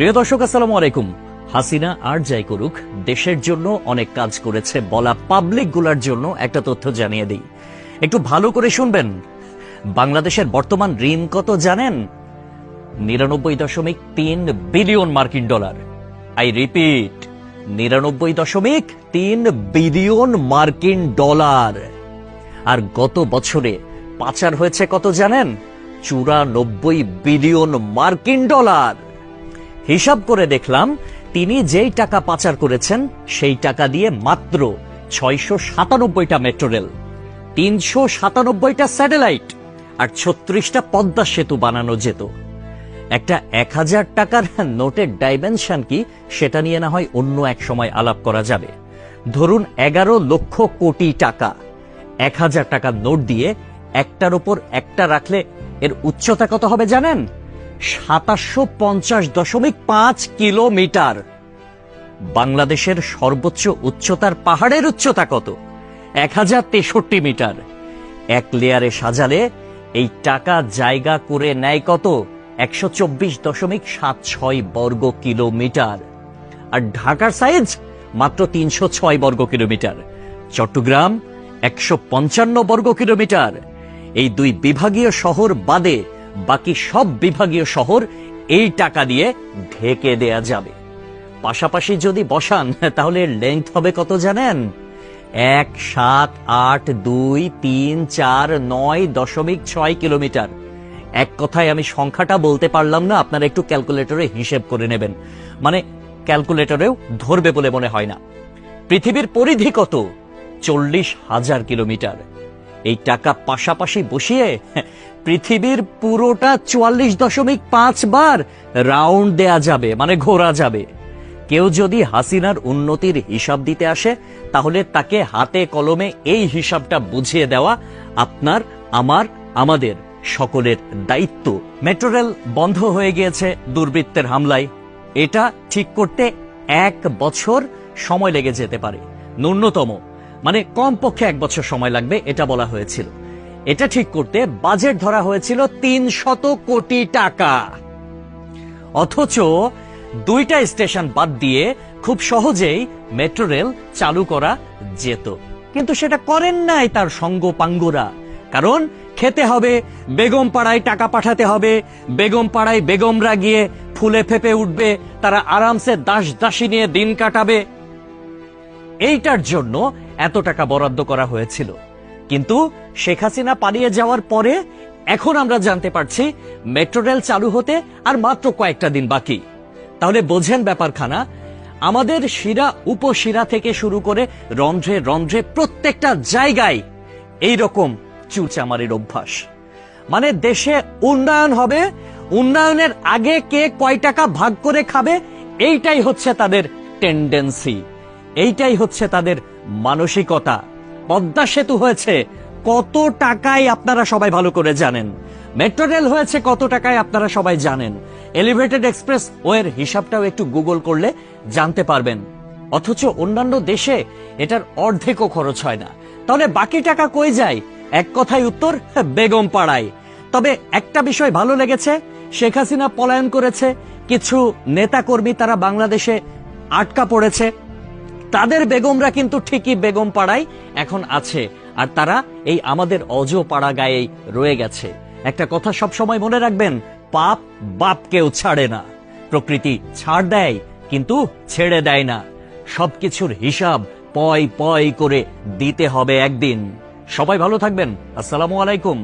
প্রিয় দর্শক, আসসালামু আলাইকুম। হাসিনা আর যাই করুক, দেশের জন্য অনেক কাজ করেছে বলা পাবলিক গুলার জন্য একটা তথ্য জানিয়ে দিই, একটু ভালো করে শুনবেন। বাংলাদেশের বর্তমান ঋণ কত জানেন? 99.3 বিলিয়ন মার্কিন ডলার। আই রিপিট, 99.3 বিলিয়ন মার্কিন ডলার। আর গত বছরে পাচার হয়েছে কত জানেন? 94 বিলিয়ন মার্কিন ডলার। হিসাব করে দেখলাম, তিনি যেই টাকা পাচার করেছেন সেই টাকা দিয়ে মাত্র 697টা মেট্রো রেল, 397টা স্যাটেলাইট আর 36টা পদ্মা সেতু বানানো যেত। একটা 1000 টাকার নোটের ডাইমেনশন কি, সেটা নিয়ে না হয় অন্য এক সময় আলাপ করা যাবে। ধরুন 11 লক্ষ কোটি টাকা 1000 টাকার নোট দিয়ে একটার উপর একটা রাখলে এর উচ্চতা কত হবে জানেন? 2750.5 কিলোমিটার। বাংলাদেশের সর্বোচ্চ উচ্চতার পাহাড়ের উচ্চতা কত? 1063 মিটার। এক লেয়ারে সাজালে এই টাকা জায়গা করে নেয় কত? 124.76 বর্গ কিলোমিটার। আর ঢাকার সাইজ মাত্র 306 বর্গ কিলোমিটার, চট্টগ্রাম 155 বর্গ কিলোমিটার। এই দুই বিভাগীয় শহর বাদে বাকি সব বিভাগীয় শহর এই টাকা দিয়ে ঢেকে দেয়া যাবে। পাশাপাশি যদি বসান তাহলে লেংথ হবে কত জানেন? 1782349.6 কিলোমিটার। এক কথায় আমি সংখ্যাটা বলতে পারলাম না, আপনারা একটু ক্যালকুলেটরে হিসেব করে নেবেন, মানে ক্যালকুলেটরেও ধরবে বলে মনে হয় না। পৃথিবীর পরিধি কত? 40,000 কিলোমিটার। এই টাকা পাশাপাশি বসিয়ে পৃথিবীর পুরোটা 44.5 বার রাউন্ড দেয়া যাবে, মানে ঘোরা যাবে। কেউ যদি হাসিনার উন্নতির হিসাব দিতে আসে, তাহলে তাকে হাতে কলমে এই হিসাবটা বুঝিয়ে দেওয়া আপনার, আমার, আমাদের সকলের দায়িত্ব। মেট্রো রেল বন্ধ হয়ে গিয়েছে দুর্বৃত্তের হামলায়। এটা ঠিক করতে 1 বছর সময় লেগে যেতে পারে, ন্যূনতম, মানে কমপক্ষে 1 বছর সময় লাগবে এটা বলা হয়েছিল। এটা ঠিক করতে বাজেট ধরা হয়েছিল 300 কোটি টাকা। অথচ 2টা স্টেশন বাদ দিয়ে খুব সহজেই মেট্রো রেল চালু করা যেত, কিন্তু সেটা করেন নাই তার সঙ্গপাঙ্গরা। কারণ খেতে হবে, বেগম পাড়ায় টাকা পাঠাতে হবে, বেগম পাড়ায় বেগমরা গিয়ে ফুলে ফেপে উঠবে, তারা আরামসে দাস দাসী নিয়ে দিন কাটাবে। এইটার জন্য এত টাকা বরাদ্দ করা হয়েছিল। কিন্তু শেখ হাসিনা পালিয়ে যাওয়ার পরে এখন আমরা জানতে পারছি মেট্রো রেল চালু হতে আর মাত্র কয়েকটা দিন বাকি। তাহলে বোঝেন ব্যাপারখানা। আমাদের শিরা উপশিরা থেকে শুরু করে রন্ধ্রে রন্ধ্রে প্রত্যেকটা জায়গায় এইরকম চুরচামারির অভ্যাস। মানে দেশে উন্নয়ন হবে, উন্নয়নের আগে কে কয় টাকা ভাগ করে খাবে, এইটাই হচ্ছে তাদের টেন্ডেন্সি, এইটাই হচ্ছে তাদের মানসিকতা। পদ্মা সেতু হয়েছে কত টাকায় আপনারা সবাই ভালো করে জানেন। মেট্রো রেল হয়েছে কত টাকায় আপনারা সবাই জানেন। এলিভেটেড এক্সপ্রেস ওয়ের হিসাবটাও একটু গুগল করলে জানতে পারবেন। অথচ অন্যান্য দেশে এটার অর্ধেকও খরচ হয় না। তাহলে বাকি টাকা কই যায়? এক কথায় উত্তর, বেগম পাড়ায়। তবে একটা বিষয় ভালো লেগেছে, শেখ হাসিনা পলায়ন করেছে, কিছু নেতাকর্মী তারা বাংলাদেশে আটকা পড়েছে, তাদের বেগমরা কিন্তু ঠিকই বেগম পাড়ায় এখন আছে, আর তারা এই আমাদের অজ পাড়া গায়েই রয়ে গেছে। একটা কথা সব সময় মনে রাখবেন, পাপ বাপকেও ছাড়ে না। প্রকৃতি ছাড় দেয় কিন্তু ছেড়ে দেয় না। সবকিছুর হিসাব পয় পয় করে দিতে হবে একদিন। সবাই ভালো থাকবেন। আসসালামু আলাইকুম।